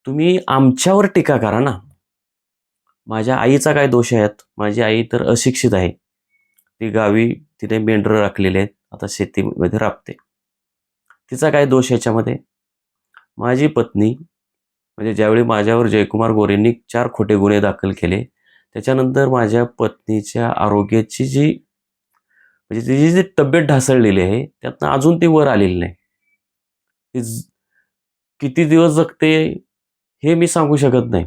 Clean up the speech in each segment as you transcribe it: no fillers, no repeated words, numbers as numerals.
तुम्ही आमच्यावर टीका करा ना. माझ्या आईचा काय दोष आहे? माझी आई तर अशिक्षित आहे. ती गावी तिने मेंढरं राखलेली आहेत. आता शेतीमध्ये राबते. तिचा काय दोष याच्यामध्ये? माझी पत्नी म्हणजे ज्यावेळी माझ्यावर जयकुमार गोरेंनी 4 खोटे गुन्हे दाखल केले, त्याच्यानंतर माझ्या पत्नीच्या आरोग्याची म्हणजे तिची जी तब्येत ढासळलेली आहे, त्यातनं अजून ती वर आलेली नाही. ती किती दिवस जगते हे मी सांगू शकत नाही.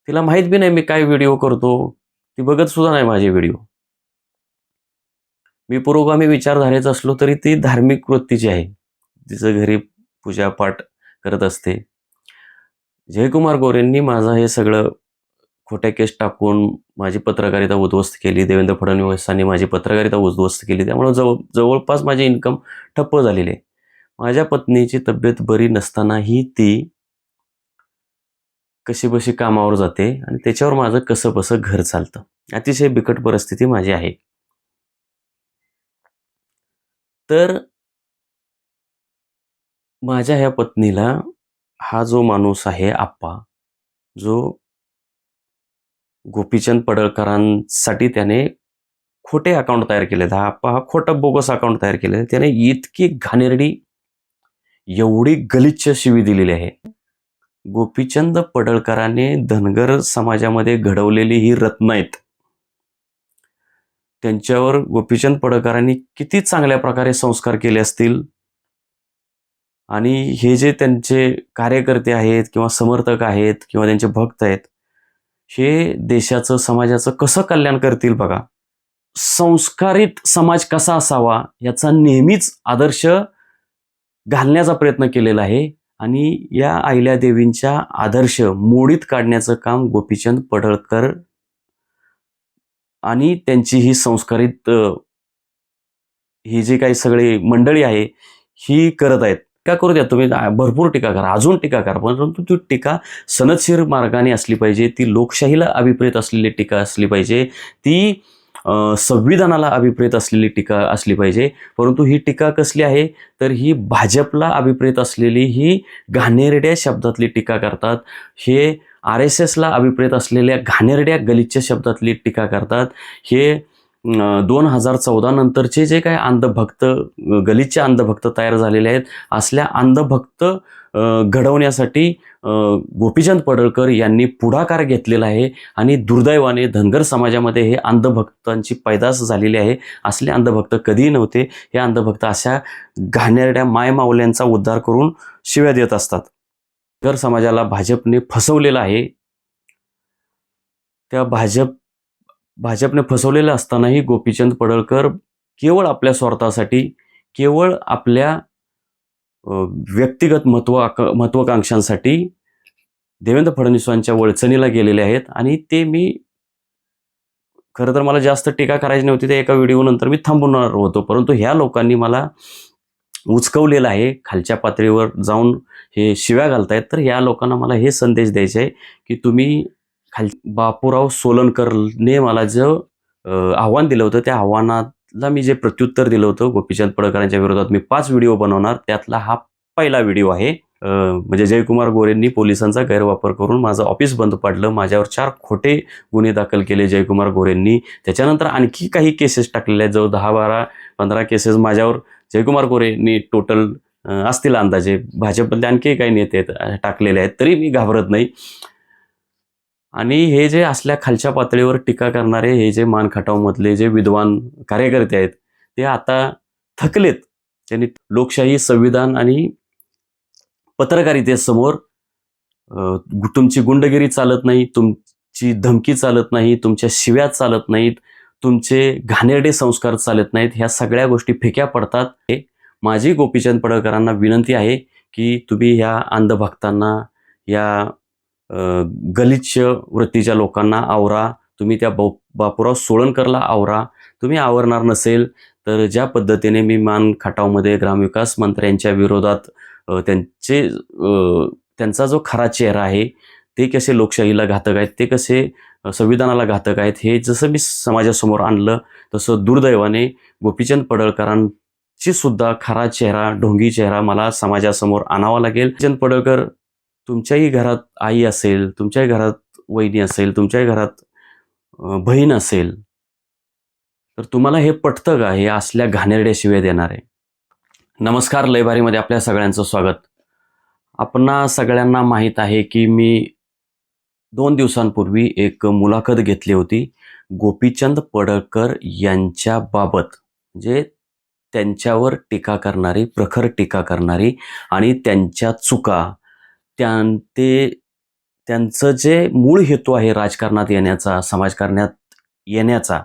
तिला माहीत बी नाही मी काय व्हिडिओ करतो. ती बघत सुद्धा नाही माझे व्हिडिओ. मी पुरोगामी विचारधारेचा असलो तरी ती धार्मिक वृत्तीची आहे. तिचं घरी पूजापाठ करत असते. जयकुमार गोरेंनी माझं हे सगळं खोट्या केस टाकून माझी पत्रकारिता उद्ध्वस्त केली. देवेंद्र फडणवीसांनी माझी पत्रकारिता उद्ध्वस्त केली. त्यामुळे जवळपास माझी इन्कम ठप्प झालेली आहे. माझ्या पत्नीची तब्येत बरी नसतानाही ती कशीबशी कामावर जाते आणि त्याच्यावर माझं कसंबसं घर चालतं. अतिशय बिकट परिस्थिती माझी आहे. तर माझ्या ह्या पत्नीला हा जो माणूस आहे आप्पा, जो गोपीचंद पडळकरांसाठी त्याने खोटे अकाउंट तयार केलेत. हा आप्पा हा खोटा बोगस अकाउंट तयार केलेलं आहे. त्याने इतकी घाणेरडी, एवढी गलिच्छ शिवी दिलेली आहे. गोपीचंद पडळकरांनी धनगर समाजामध्ये घडवलेली ही रत्न आहेत. त्यांच्यावर गोपीचंद पडळकरांनी किती चांगल्या प्रकारे संस्कार केले असतील आणि हे जे त्यांचे कार्यकर्ते आहेत किंवा समर्थक आहेत किंवा त्यांचे भक्त आहेत, हे देशाचं, समाजाचं कसं कल्याण करतील बघा. संस्कारित समाज कसा असावा याचा नेहमीच आदर्श घालण्याचा प्रयत्न केलेला आहे आणि या अहिल्यादेवींच्या आदर्श मोडीत काढण्याचं काम गोपीचंद पडळकर आणि त्यांची ही संस्कारित ही जी काही सगळी मंडळी आहे ही करत आहेत. टीका करू द्या, तुम्ही भरपूर टीका करा, अजून टीका करा, परंतु ती टीका सनदशीर मार्गाने असली पाहिजे. ती लोकशाहीला अभिप्रेत असलेली टीका असली पाहिजे. ती संविधानाला अभिप्रेत असलेली टीका असली पाहिजे. परंतु ही टीका कसली आहे तर ही भाजपला अभिप्रेत असलेली ही घाणेरड्या शब्दातली टीका करतात. हे RSSला अभिप्रेत असलेल्या घाणेरड्या गलिच्छ शब्दातली टीका करतात. हे 2014 नंतरचे जे काही अंधभक्त, गलिच्छ अंधभक्त तयार झालेले आहेत, असल्या अंधभक्त घडवण्यासाठी गोपीचंद पडळकर यांनी पुढाकार घेतलेला आहे आणि दुर्दैवाने धनगर समाजामध्ये हे अंधभक्तांची पैदास झालेली आहे. असले अंधभक्त कधीही नव्हते. हे अंधभक्त अशा घाणेरड्या मायमाऊल्यांचा उद्धार करून शिव्या देत असतात. धनगर समाजाला भाजपने फसवलेलं आहे. त्या भाजपने फसवलेलं असतानाही गोपीचंद पडळकर केवळ आपल्या स्वार्थासाठी, केवळ आपल्या व्यक्तिगत महत्वाकांक्षांसाठी देवेंद्र फडणवीसांच्या वळचणीला गेलेले आहेत. आणि ते मी खरं तर मला जास्त टीका करायची नव्हती, त्या एका व्हिडिओनंतर मी थांबवणार होतो, परंतु ह्या लोकांनी मला उचकवलेलं आहे. खालच्या पातळीवर जाऊन हे शिव्या घालतायत. तर ह्या लोकांना मला हे संदेश द्यायचे आहे की तुम्ही बापूराव सोलनकरने मला जो आव्हान दिलं होतं, त्या आव्हानाला मी जे प्रत्युत्तर दिलं होतं गोपीचंद पडळकरांच्या विरोधात मी 5 व्हिडिओ बनवणार, त्यातला हा पहिला व्हिडिओ आहे. म्हणजे जयकुमार गोरेंनी पोलिसांचा गैरवापर करून माझं ऑफिस बंद पाडलं, माझ्यावर 4 खोटे गुन्हे दाखल केले जयकुमार गोरेंनी. त्याच्यानंतर आणखी काही केसेस टाकलेल्या आहेत, जवळ 10, 12, 15 केसेस माझ्यावर जयकुमार गोरेंनी टोटल असतील अंदाजे. भाजपमधले आणखी काही नेते टाकलेले आहेत, तरी मी घाबरत नाही. आणि हे जे असल्या खालच्या पातळीवर टीका करणारे हे जे मानखटावमधले जे विद्वान कार्यकर्ते आहेत, ते आता थकलेत. त्यांनी लोकशाही, संविधान आणि पत्रकारितेसमोर तुमची गुंडगिरी चालत नाही, तुमची धमकी चालत नाही, तुमच्या शिव्या चालत नाहीत, तुमचे घाणेरडे संस्कार चालत नाहीत. ह्या सगळ्या गोष्टी फिक्या पडतात. माझी गोपीचंद पडळकरांना विनंती आहे की तुम्ही ह्या अंधभक्तांना, या गलिच्छ वृत्तीच्या लोकांना आवरा. तुम्ही त्या बापूराव सोळनकरला आवरा. तुम्ही आवरणार नसेल तर ज्या पद्धतीने मी खटावमध्ये ग्रामविकास मंत्र्यांच्या विरोधात त्यांचा जो खरा चेहरा आहे, ते कसे लोकशाहीला घातक आहेत, ते कसे संविधानाला घातक आहेत, हे जसं मी समाजासमोर आणलं, तसं दुर्दैवाने गोपीचंद पडळकरांची सुद्धा खरा चेहरा, ढोंगी चेहरा मला समाजासमोर आणावा लागेल. गोपीचंद पडळकर तुमच्याही घरात आई असेल, तुमच्याही घरात वहिनी असेल, तुमच्याही घरात बहीण असेल, तर तुम्हाला हे पटतं का, हे असल्या घाणेरड्या शिव्या देणारे? नमस्कार, लयबारीमध्ये आपल्या सगळ्यांचं स्वागत. आपणा सगळ्यांना माहीत आहे की मी 2 दिवसांपूर्वी एक मुलाखत घेतली होती गोपीचंद पडळकर यांच्याबाबत. म्हणजे त्यांच्यावर टीका करणारी, प्रखर टीका करणारी आणि त्यांच्या चुका, ते त्यांचं जे मूळ हेतू आहे राजकारणात येण्याचा, समाजकारणात येण्याचा,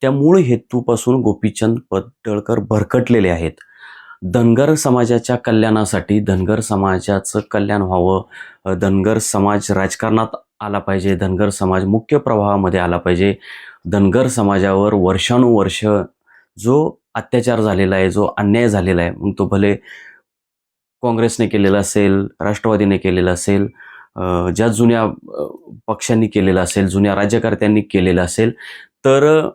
त्या मूळ हेतूपासून गोपीचंद पडळकर भरकटलेले आहेत. धनगर समाजाच्या कल्याणासाठी, धनगर समाजाचं कल्याण व्हावं, धनगर समाज राजकारणात आला पाहिजे, धनगर समाज मुख्य प्रवाहामध्ये आला पाहिजे, धनगर समाजावर वर्षानुवर्ष जो अत्याचार झालेला आहे, जो अन्याय झालेला आहे, मग तो भले काँग्रेसने केलेला असेल, राष्ट्रवादीने केलेला असेल, ज्या जुन्या पक्षांनी केलेला असेल, जुन्या राज्यकर्त्यांनी केलेला असेल, तर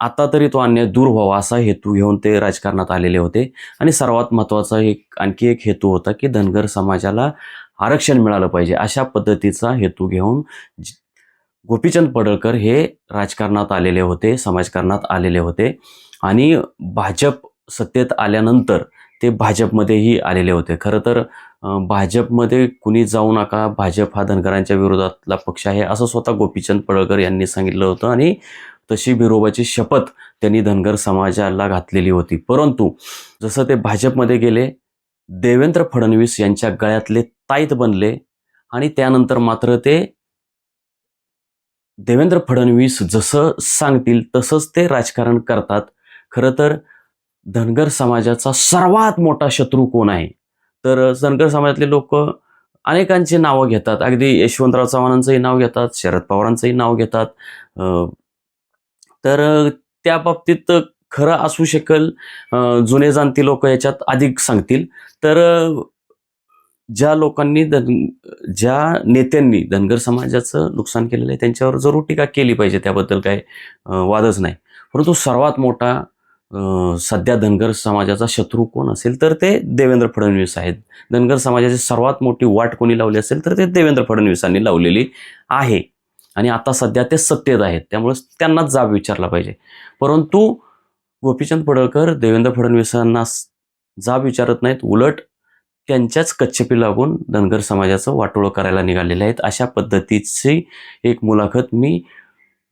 आता तरी तो अन्याय दूर व्हावा असा हेतू घेऊन ते राजकारणात आलेले होते. आणि सर्वात महत्त्वाचा आणखी एक हेतू होता की धनगर समाजाला आरक्षण मिळालं पाहिजे, अशा पद्धतीचा हेतू घेऊन गोपीचंद पडळकर हे राजकारणात आलेले होते, समाजकारणात आलेले होते. आणि भाजप सत्तेत आल्यानंतर ते भाजपमध्येही आलेले होते. खरं तर भाजपमध्ये कुणी जाऊ नका, भाजप हा धनगरांच्या विरोधातला पक्ष आहे, असं स्वतः गोपीचंद पडळकर यांनी सांगितलं होतं. आणि तशी बिरोबाची शपथ त्यांनी धनगर समाजाला घातलेली होती. परंतु जसं ते भाजपमध्ये गेले, देवेंद्र फडणवीस यांच्या गळ्यातले ताईत बनले आणि त्यानंतर मात्र ते देवेंद्र फडणवीस जसं सांगतील तसंच ते राजकारण करतात. खरं तर धनगर समाजाचा सर्वात मोठा शत्रू कोण आहे? तर धनगर समाजातले लोक अनेकांची नावं घेतात. अगदी यशवंतराव चव्हाणांचंही नाव घेतात, शरद पवारांचंही नाव घेतात. तर त्या बाबतीत खरं असू शकेल, जुने जाणती लोक याच्यात अधिक सांगतील. तर ज्या लोकांनी ज्या नेत्यांनी धनगर समाजाचं नुकसान केलेलं आहे त्यांच्यावर जरूर टीका केली पाहिजे, त्याबद्दल काही वादच नाही. परंतु सर्वात मोठा सध्या धनगर समाजाचा शत्रू कोण असेल तर ते देवेंद्र फडणवीस आहेत. धनगर समाजाची सर्वात मोठी वाट कोणी लावली असेल तर ते देवेंद्र फडणवीसांनी लावलेली आहे. आणि आता सध्या ते सत्तेत आहेत, त्यामुळे त्यांनाच जाब विचारला पाहिजे. परंतु गोपीचंद पडळकर देवेंद्र फडणवीसांना जाब विचारत नाहीत, उलट त्यांच्याच कच्छेपी लागून धनगर समाजाचं वाटोळं करायला निघालेले आहेत. अशा पद्धतीची एक मुलाखत मी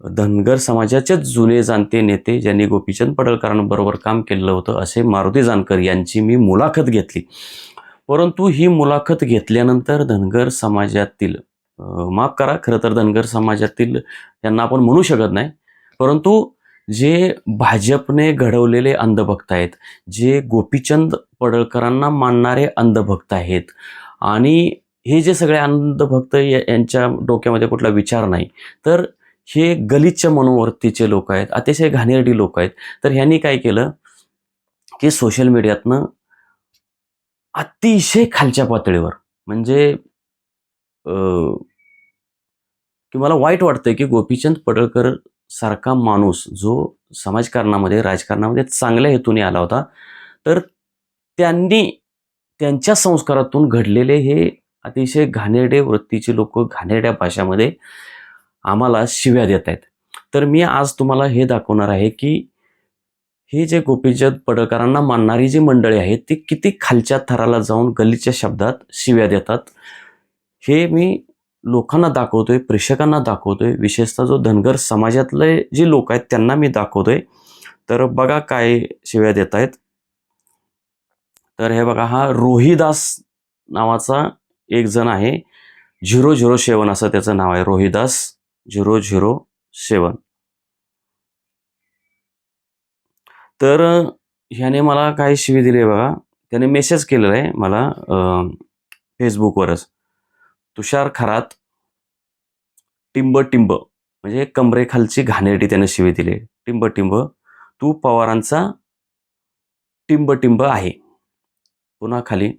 धनगर समाजाचेच जुने जाणते नेते, ज्यांनी गोपीचंद पडळकरांबरोबर काम केलेलं होतं, असे मारुती जानकर यांची मी मुलाखत घेतली. परंतु ही मुलाखत घेतल्यानंतर धनगर समाजातील, माफ करा, खरं तर धनगर समाजातील यांना आपण म्हणू शकत नाही, परंतु जे भाजपने घडवलेले अंधभक्त आहेत, जे गोपीचंद पडळकरांना मानणारे अंधभक्त आहेत, आणि हे जे सगळे अंधभक्त यांच्या डोक्यामध्ये कुठला विचार नाही, तर हे गलिच्छ मनोवृत्तीचे लोक आहेत, अतिशय घाणेरडी लोक आहेत. तर ह्यांनी काय केलं की सोशल मीडियातनं अतिशय खालच्या पातळीवर, म्हणजे की मला वाईट वाटतंय की गोपीचंद पडळकर सारखा माणूस जो समाजकारणामध्ये, राजकारणामध्ये चांगल्या हेतूने आला होता, तर त्यांनी त्यांच्या संस्कारातून घडलेले हे अतिशय घाणेरडे वृत्तीचे लोक घाणेरड्या भाषामध्ये आम्हाला शिव्या देत आहेत. तर मी आज तुम्हाला हे दाखवणार आहे की हे जे गोपीचंद पडळकरांना मानणारी जी मंडळी आहेत ती किती खालच्या थराला जाऊन गलिच्छ शब्दात शिव्या देतात, हे मी लोकांना दाखवतोय, प्रेक्षकांना दाखवतोय, विशेषतः जो धनगर समाजातले जे लोक आहेत त्यांना मी दाखवतोय. तर बघा काय शिव्या देत आहेत. तर हे बघा, हा रोहिदास नावाचा एक जण आहे, 007 असं त्याचं नाव आहे, रोहिदास 007. तर ह्याने मला काय शिवी दिली आहे बघा. त्याने मेसेज केलेला आहे मला फेसबुकवरच. तुषार खरात टिंब टिंब, म्हणजे कमरेखालची घाणेरडी त्याने शिवी दिली. टिंब टिंब तू पवारांचा टिंब टिंब आहे. पुन्हा खाली,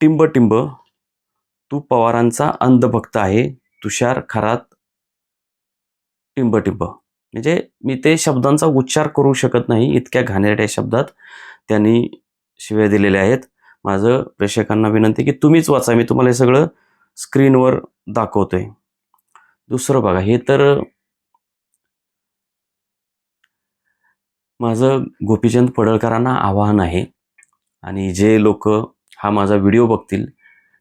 टिंब टिंब तू पवारांचा अंधभक्त आहे. तुषार खरात टिंब टिंब. म्हणजे मी ते शब्दांचा उच्चार करू शकत नाही, इतक्या घाणेरड्या शब्दात त्यांनी शिव्या दिलेल्या आहेत. माझं प्रेक्षकांना विनंती की तुम्हीच वाचा, मी तुम्हाला हे सगळं स्क्रीनवर दाखवतोय. दुसरं बघा, हे तर माझं गोपीचंद पडळकरांना आवाहन आहे आणि जे लोक हा माझा व्हिडिओ बघतील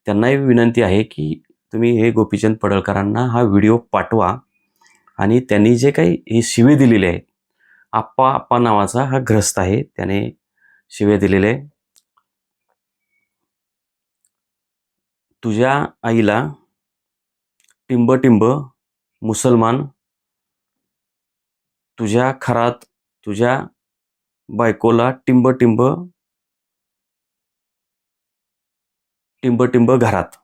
त्यांनाही विनंती आहे की तुम्ही हे गोपीचंद पडळकरांना हा व्हिडिओ पाठवा आणि त्यांनी जे काही हे शिवे दिलेले आहेत, आप्पा आप्पा नावाचा हा ग्रस्त आहे, त्याने शिवे दिलेले आहे. तुझ्या आईला टिंब टिंब मुसलमान, तुझ्या खरात तुझ्या बायकोला टिंब टिंब टिंब टिंब घरात.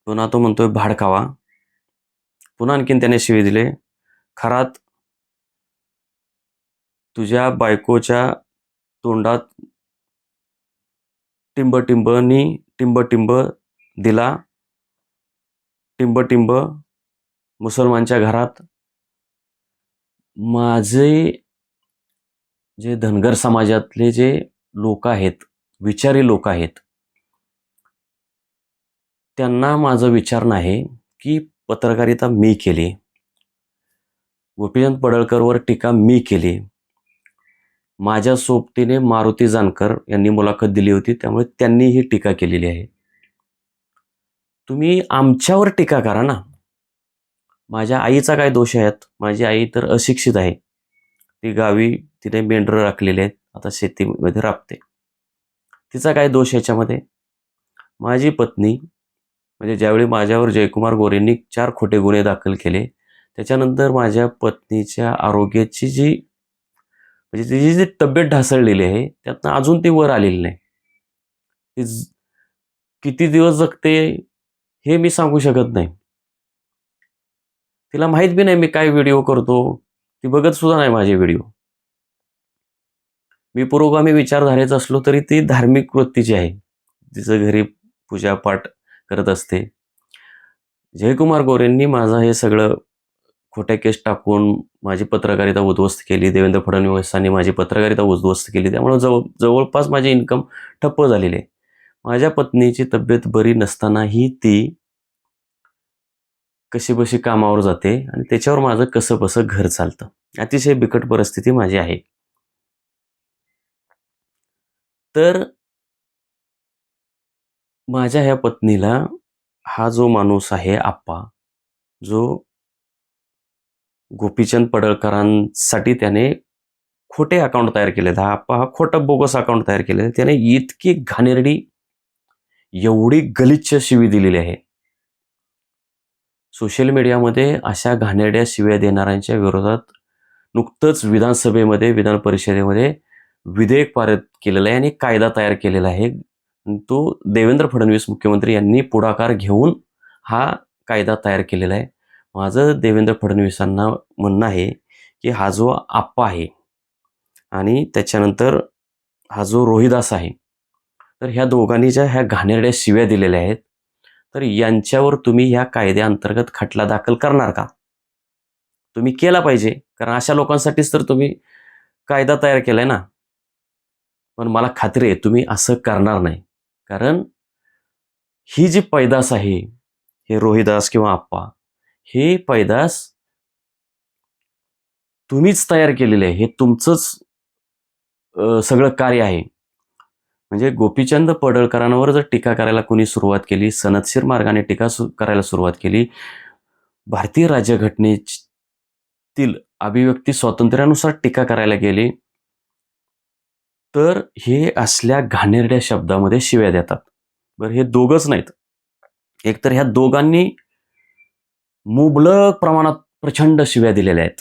पुन्हा तो म्हणतोय भाड खावा. पुन्हा आणखीन त्याने शिवे दिले, खरात तुझ्या बायकोच्या तोंडात टिंब टिंबनी टिंब टिंब दिला, टिंब टिंब मुसलमानच्या घरात. माझे जे धनगर समाजातले जे लोक आहेत, विचारी लोक आहेत, त्यांना माझं विचारणं आहे की पत्रकारिता मी केली, गोपीचंद पडळकरवर टीका मी केली, माझ्या सोबतीने मारुती जानकर यांनी मुलाखत दिली होती, त्यामुळे त्यांनी ही टीका केलेली आहे. तुम्ही आमच्यावर टीका करा ना. माझ्या आईचा काय दोष आहे? माझी आई तर अशिक्षित आहे, ती गावी तिने मेंढरं राखलेले आहेत, आता शेतीमध्ये राबते. तिचा काय दोष याच्यामध्ये? माझी पत्नी म्हणजे ज्यावेळी माझ्यावर जयकुमार गोरेंनी 4 खोटे गुन्हे दाखल केले, त्याच्यानंतर माझ्या पत्नीच्या आरोग्याची म्हणजे तिची जी तब्येत ढासळलेली आहे त्यातनं अजून ती वर आलेली नाही. ती किती दिवस जगते हे मी सांगू शकत नाही. तिला माहीत बी नाही मी काय व्हिडिओ करतो, ती बघत सुद्धा नाही माझे व्हिडिओ. मी पुरोगामी विचारधारेचा असलो तरी ती धार्मिक वृत्तीची आहे, तिचं घरी पूजापाठ करत असते. जयकुमार गोरेंनी माझं हे सगळं खोट्या केस टाकून माझी पत्रकारिता उद्ध्वस्त केली, देवेंद्र फडणवीसांनी माझी पत्रकारिता उद्ध्वस्त केली, त्यामुळे जवळपास माझी इन्कम ठप्प झालेली आहे. माझ्या पत्नीची तब्येत बरी नसतानाही ती कशीबशी कामावर जाते आणि त्याच्यावर माझं कसंबसं घर चालतं. अतिशय बिकट परिस्थिती माझी आहे. तर माझ्या ह्या पत्नीला हा जो माणूस आहे आप्पा, जो गोपीचंद पडळकरांसाठी त्याने खोटे अकाउंट तयार केले, हा आप्पा हा खोटा बोगस अकाउंट तयार केले, त्याने इतकी घाणेरडी, एवढी गलिच्छ शिवी दिलेली आहे. सोशल मीडियामध्ये अशा घाणेरड्या शिव्या देणाऱ्यांच्या विरोधात नुकतंच विधानसभेमध्ये, विधान परिषदेमध्ये विधेयक पारित केलेलं आहे आणि कायदा तयार केलेला आहे. तो देवेंद्र फडणवीस मुख्यमंत्री यांनी पुढाकार घेऊन हा कायदा तयार केलेला आहे. माझं देवेंद्र फडणवीसांना म्हणणं आहे की हा जो आप्पा आहे आणि त्याच्यानंतर हा जो रोहिदास आहे, तर ह्या दोघांनी ज्या ह्या घाणेरड्या शिव्या दिलेल्या आहेत, तर यांच्यावर तुम्ही ह्या कायद्याअंतर्गत खटला दाखल करणार का? तुम्ही केला पाहिजे, कारण अशा लोकांसाठीच तर तुम्ही कायदा तयार केलाय ना. पण मला खात्री आहे तुम्ही असं करणार नाही, कारण ही जी पैदास आहे, हे रोहिदास किंवा आप्पा, हे पैदास तुम्हीच तयार केलेले आहे, हे तुमचंच सगळं कार्य आहे. म्हणजे गोपीचंद पडळकरांवर जर टीका करायला कोणी सुरुवात केली, सनदशीर मार्गाने टीका करायला सुरुवात केली, भारतीय राज्यघटनेतील अभिव्यक्ती स्वातंत्र्यानुसार टीका करायला गेली, तर हे असल्या घाणेरड्या शब्दामध्ये शिव्या देतात. बरं, हे दोघंच नाहीत, एकतर ह्या दोघांनी मुबलक प्रमाणात प्रचंड शिव्या दिलेल्या आहेत.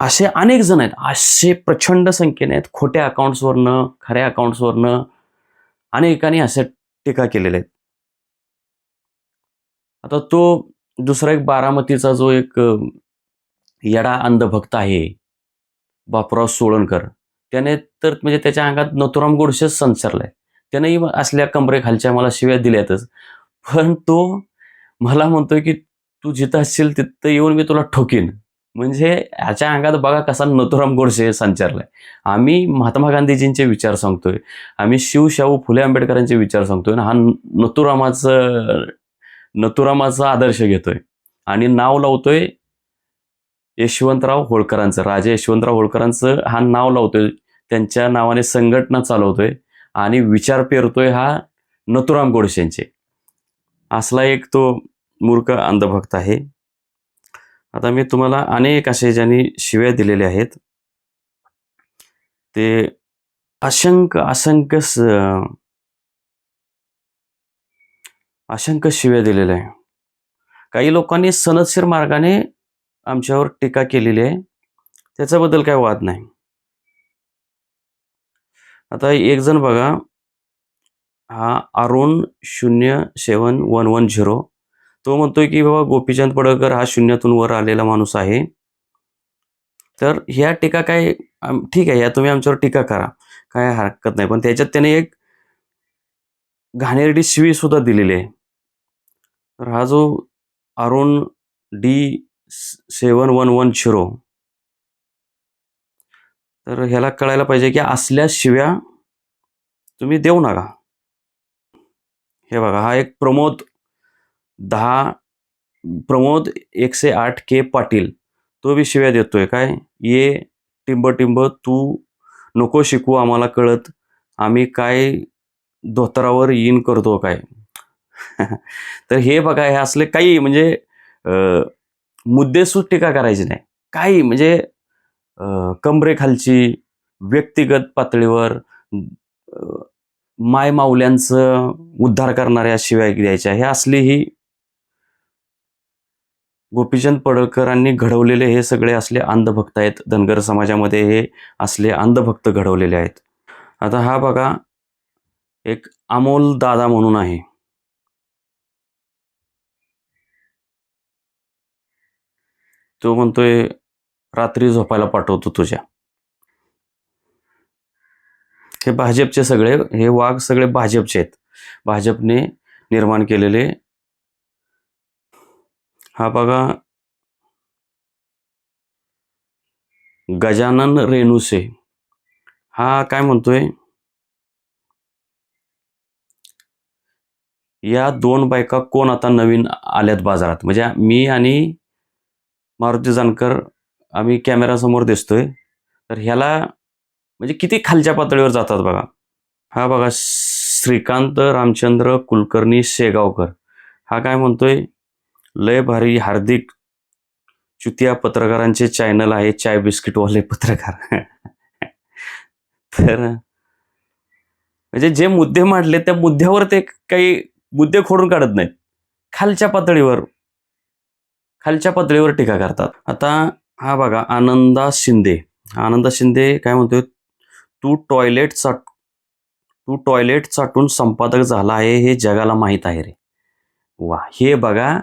असे अनेक जण आहेत, असे प्रचंड संख्येने आहेत. खोट्या अकाउंट्सवरनं, खऱ्या अकाउंट्सवरनं अनेकांनी अशा टीका केलेल्या आहेत. आता तो दुसरा एक बारामतीचा जो एक येडा अंधभक्त आहे, बापूराव सोळणकर, त्याने तर म्हणजे त्याच्या अंगात नथुराम गोडसेच संचारलाय. त्यानेही असल्या कमरेखालच्या मला शिव्या दिल्यातच. पण तो मला म्हणतोय की तू जिथं असशील तिथं येऊन मी तुला ठोकीन. म्हणजे ह्याच्या अंगात बघा कसा नथुराम गोडसे संचारलाय. आम्ही महात्मा गांधीजींचे विचार सांगतोय, आम्ही शाहू फुले आंबेडकरांचे विचार सांगतोय, आणि हा नथुरामाचा आदर्श घेतोय आणि नाव लावतोय यशवंतराव होळकरांचं, राजे यशवंतराव होळकरांचं हा नाव लावतोय, त्यांच्या नावाने संघटना चालवतोय आणि विचार पेरतोय हा नथुराम गोडसेंचे. असला एक तो मूर्ख अंधभक्त आहे. आता मी तुम्हाला अनेक असे ज्यांनी शिव्या दिलेल्या आहेत, ते असंख्य असंख्य असंख्य शिव्या दिलेल्या आहे. काही लोकांनी सनदशीर मार्गाने आमच्यावर टीका केलेली आहे, त्याच्याबद्दल काही वाद नाही. आता एक जण बघा, हा अरुण 07110, तो म्हणतोय की बाबा गोपीचंद पडळकर हा शून्यातून वर आलेला माणूस आहे. तर ह्या टीका काय ठीक आहे, या तुम्ही आमच्यावर टीका करा, काय हरकत नाही. पण त्याच्यात त्याने एक घाणेरडी शिवी सुद्धा दिलेली आहे. तर हा जो अरुण D7110, तर ह्याला कळायला पाहिजे की असल्या शिव्या तुम्ही देऊ नका. हे बघा, हा एक प्रमोद 108K पाटील, तो बी शिव्या देतोय. काय ये टिंब टिंब तू नको शिकवू आम्हाला कळत, आम्ही काय धोतरावर येईन करतो काय. तर हे बघा, हे असले काही म्हणजे मुद्देसूद टीका करायची नाही. काही म्हणजे कमरेखालची, व्यक्तिगत पातळीवर माय माऊल्यांचं उद्धार करणाऱ्या शिव्या द्यायच्या. हे असली ही गोपीचंद पडळकरांनी घडवलेले हे सगळे असले अंधभक्त आहेत. धनगर समाजामध्ये हे असले अंधभक्त घडवलेले आहेत. आता हा बघा, एक अमोल दादा म्हणून आहे, तो म्हणतोय रात्री झोपायला पाठवतो तुझ्या. हे भाजपचे सगळे, हे वाघ सगळे भाजपचे आहेत, भाजपने निर्माण केलेले. हा बघा, गजानन रेणुसे, हा काय म्हणतोय, या 2 बायका कोण आता नवीन आल्यात बाजारात. म्हणजे मी आणि मारुती जानकर आम्ही कॅमेरासमोर दिसतोय, तर ह्याला म्हणजे किती खालच्या पातळीवर जातात बघा. हा बघा, श्रीकांत रामचंद्र कुलकर्णी शेगावकर, हा काय म्हणतोय, लय भारी हार्दिक चुतिया पत्रकारांचे चॅनल आहे, चाय बिस्किटवाले पत्रकार. तर म्हणजे जे मुद्दे मांडले त्या मुद्द्यावर ते काही मुद्दे खोडून काढत नाहीत, खालच्या पातळीवर टीका करतात. आता हा बघा, आनंदा शिंदे काय म्हणतोय, तू टॉयलेट चाटून संपादक झाला आहे हे जगाला माहीत आहे रे. वा, हे बघा,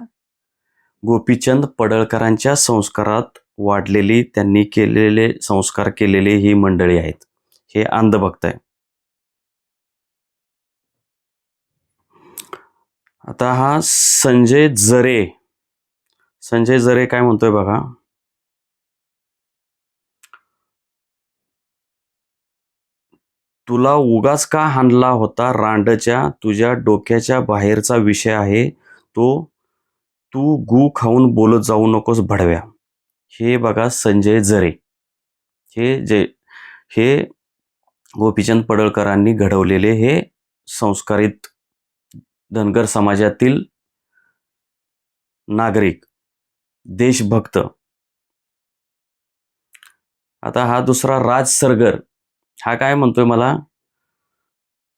गोपीचंद पडळकरांच्या संस्कारात वाढलेली, त्यांनी केलेले संस्कार केलेली ही मंडळी आहेत. हे अंधभक्त आहे. आता हा संजय जरे काय म्हणतोय बघा, तुला उगाच का हाणला होता रांडच्या, तुझ्या डोक्याच्या बाहेरचा विषय आहे तो, तू गू खाऊन बोलत जाऊ नकोस भडव्या. हे बघा, संजय जरे, हे गोपीचंद पडळकरांनी घडवलेले हे संस्कारित धनगर समाजातील नागरिक, देशभक्त. आता हा दुसरा राज सरगर, हा काय म्हणतोय मला,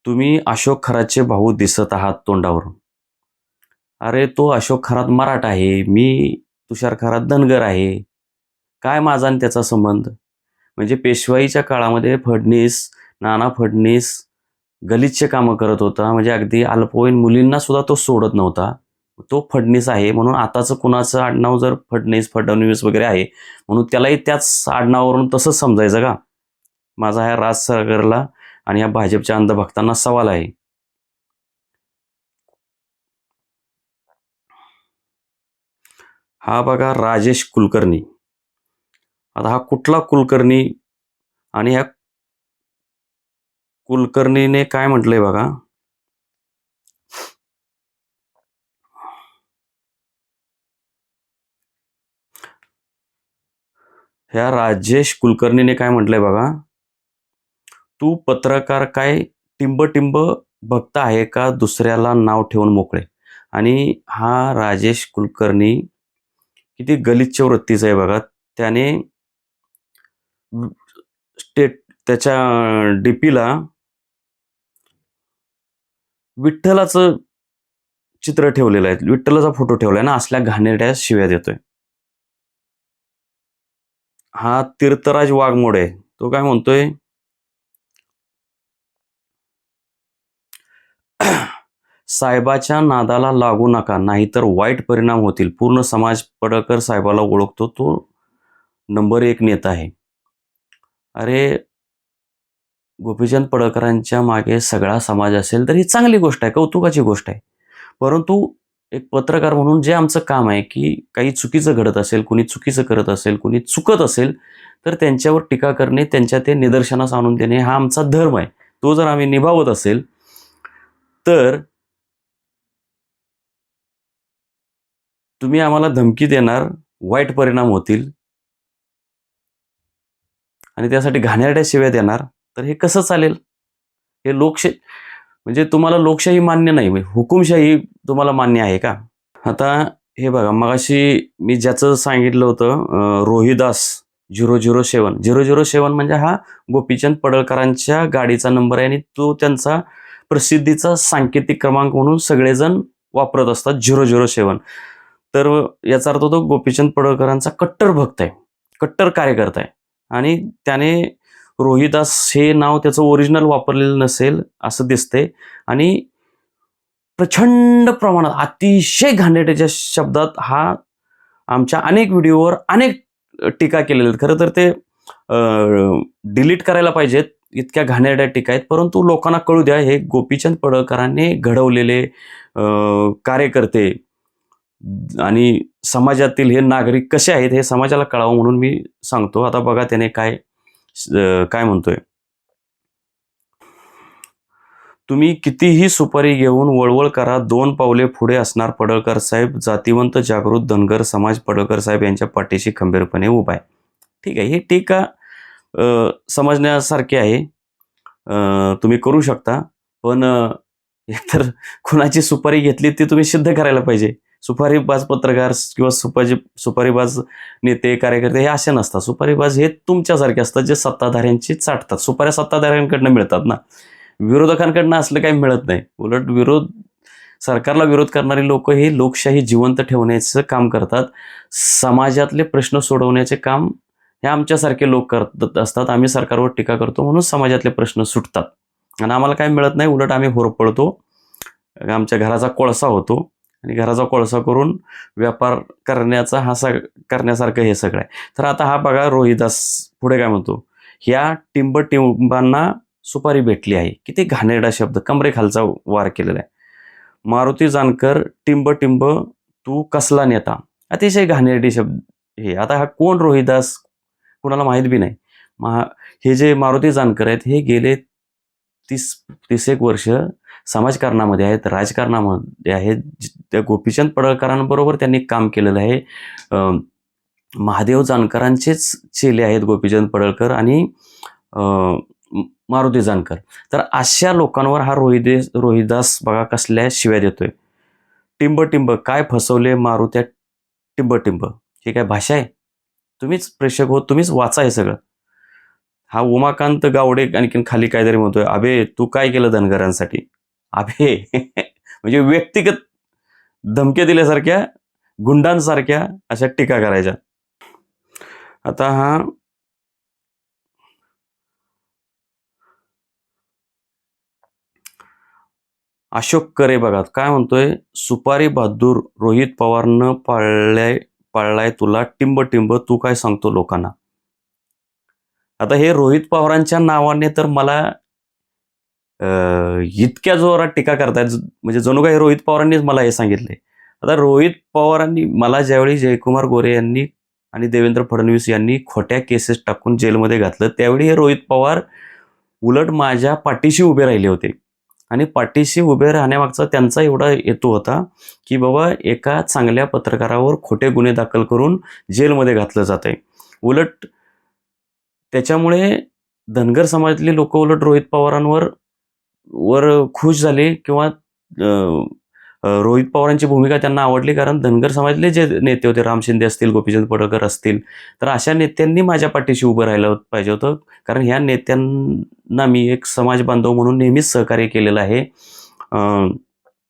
तुम्ही अशोक खरातचे भाऊ दिसत आहात तोंडावरून. अरे, तो अशोक खरात मराठा आहे, मी तुषार खरात धनगर आहे, काय माझा आणि त्याचा संबंध. म्हणजे पेशवाईच्या काळामध्ये नाना फडणीस गलिच्छ कामं करत होता, म्हणजे अगदी अल्पवयीन मुलींना सुद्धा तो सोडत नव्हता. तो फडणीस आहे म्हणून आताचं कुणाचं आडनाव जर फडणवीस वगैरे आहे म्हणून त्यालाही त्याच आडनावावरून तसंच समजायचं का. माझा ह्या राज सरगरला आणि या भाजपच्या अंधभक्तांना सवाल आहे. हा बघा, राजेश कुलकर्णी, आता हा कुठला कुलकर्णी आणि ह्या कुलकर्णीने काय म्हटलंय बघा. ह्या राजेश कुलकर्णीने काय म्हटलंय बघा. तू पत्रकार काय टिंब टिंब भक्त आहे का दुसऱ्याला नाव ठेवून मोकळे. आणि हा राजेश कुलकर्णी किती गलिच्छ वृत्तीचा आहे बघा. त्याने स्टेट त्याच्या डीपीला विठ्ठलाचं चित्र ठेवलेलं आहे, विठ्ठलाचा फोटो ठेवलाय ना, असल्या घाणेरड्या शिव्या देतोय. हा तीर्थराज वाघमोडे, तो काय म्हणतोय. साहेबाच्या नादाला लागू नका नाहीतर वाईट परिणाम होतील. पूर्ण समाज पडळकर साहेबाला ओळखतो, तो नंबर 1 नेता आहे. अरे गोपीचंद पडळकरांच्या मागे सगळा समाज असेल तर ही चांगली गोष्ट आहे, कौतुकाची गोष्ट आहे. परंतु एक पत्रकार म्हणून जे आमचं काम आहे की काही चुकीचं घडत असेल, कुणी चुकीचं करत असेल, कुणी चुकत असेल तर त्यांच्यावर टीका करणे, त्यांच्या ते निदर्शनास आणून देणे हा आमचा धर्म आहे. तो जर आम्ही निभावत असेल तर तुम्ही आम्हाला धमकी देणार, वाईट परिणाम होतील आणि त्यासाठी घाणेरड्या शिव्या देणार, तर हे कसं चालेल. हे लोकशाही म्हणजे तुम्हाला लोकशाही मान्य नाही, हुकुमशाही तुम्हाला मान्य आहे का. आता हे बघा, मगाशी मी ज्याचं सांगितलं होतं रोहिदास 007 म्हणजे हा गोपीचंद पडळकरांच्या गाडीचा नंबर आहे आणि तो त्यांचा प्रसिद्धीचा सांकेतिक क्रमांक म्हणून सगळेजण वापरत असतात 007. तर याचा अर्थ तो गोपीचंद पडळकरांचा कट्टर भक्त आहे, कट्टर कार्यकर्ता आहे. आणि त्याने रोहिदास हे नाव त्याचं ओरिजिनल वापरलेलं नसेल असं दिसतंय. आणि प्रचंड प्रमाणात अतिशय घाणेरड्या शब्दात हा आमच्या अनेक व्हिडिओवर अनेक टीका केलेल्या आहेत. खरं तर ते डिलीट करायला पाहिजेत, इतक्या घाणेरड्या टीका आहेत. परंतु लोकांना कळू द्या, हे गोपीचंद पडळकरांनी घडवलेले कार्यकर्ते आणि समाजातील हे नागरिक कसे आहेत हे समाजाला कळावं म्हणून मी सांगतो. आता बघा त्याने काय काय म्हणतोय. तुम्ही कितीही सुपारी घेऊन वळवळ करा, 2 पावले पुढे असणार पडळकर साहेब. जातीवंत जागृत धनगर समाज पडळकर साहेब यांच्या पाठीशी खंबीरपणे उभा आहे. ठीक आहे, ही टीका समजण्यासारखी आहे, तुम्ही करू शकता. पण एकतर कुणाची सुपारी घेतली ती तुम्ही सिद्ध करायला पाहिजे. सुपारीबाज पत्रकार किंवा सुपारीबाज नेते कार्यकर्ते हे असे नसतात. सुपारीबाज हे तुमच्यासारखे असतात जे सत्ताधाऱ्यांची चाटतात. सुपाऱ्या सत्ताधाऱ्यांकडनं मिळतात ना, विरोधकांकडनं असलं काही मिळत नाही. उलट सरकारला विरोध करणारी लोक हे लोकशाही जिवंत ठेवण्याचं काम करतात. समाजातले प्रश्न सोडवण्याचे काम हे आमच्यासारखे लोक करत असतात. आम्ही सरकारवर टीका करतो म्हणून समाजातले प्रश्न सुटतात आणि आम्हाला काय मिळत नाही. उलट आम्ही होरपळतो, आमच्या घराचा कोळसा होतो आणि घराचा कोळसा करून व्यापार करण्यासारखं हे सगळं आहे. तर आता हा बघा, रोहिदास पुढे काय म्हणतो. ह्या टिंबांना सुपारी भेटली आहे. किती घाणेरडा शब्द, कमरेखालचा वार केलेला आहे. मारुती जानकर टिंब टिंब तू कसला नेता, अतिशय घाणेरडी शब्द हे. आता हा कोण रोहिदास कोणाला माहीत बी नाही. हे जे मारुती जानकर आहेत हे गेले 30 वर्ष समाजकारणामध्ये आहेत, राजकारणामध्ये आहेत. त्या गोपीचंद पडळकरांबरोबर त्यांनी काम केलेलं आहे. महादेव जानकरांचेच चेले आहेत गोपीचंद पडळकर आणि मारुती जानकर. तर अशा लोकांवर हा रोहिदास बघा कसल्या शिव्या देतोय. टिंब टिंब काय फसवले मारुत्या टिंब टिंब. ही काय भाषा आहे. तुम्हीच प्रेक्षक हो, तुम्हीच वाचा हे सगळं. हा उमाकांत गावडे आणखीन खाली काहीतरी म्हणतोय, अबे तू काय केलं धनगरांसाठी. अबे म्हणजे व्यक्तिगत धमक्या दिल्यासारख्या, गुंडांसारख्या अशा टीका करायच्या. आता हा अशोक करे बघा काय म्हणतोय. सुपारी बहादूर रोहित पवारनं पाळलाय तुला टिंब टिंब, तू काय सांगतो लोकांना. आता हे रोहित पवारांच्या नावाने तर मला इतक्या जोरात टीका करतायत, म्हणजे जणू काही रोहित पवारांनीच मला हे सांगितले. आता रोहित पवारांनी मला ज्यावेळी जयकुमार गोरे यांनी आणि देवेंद्र फडणवीस यांनी खोट्या केसेस टाकून जेलमध्ये घातलं. त्यावेळी हे रोहित पवार उलट माझ्या पाठीशी उभे राहिले होते. आणि पाठीशी उभे राहण्यामागचा त्यांचा एवढा हेतू होता की बाबा एका चांगल्या पत्रकारावर खोटे गुन्हे दाखल करून जेलमध्ये घातलं जात आहे. उलट त्याच्यामुळे धनगर समाजातले लोक उलट रोहित पवारांवर खुश झाले किंवा रोहित पवारांची भूमिका त्यांना आवडली, कारण धनगर समाजातले जे नेते होते, राम शिंदे असतील, गोपीचंद पडळकर असतील, तर अशा नेत्यांनी माझ्या पाठीशी उभं राहिलं पाहिजे होतं. कारण ह्या नेत्यांना मी एक समाज बांधव म्हणून नेहमीच सहकार्य केलेलं आहे.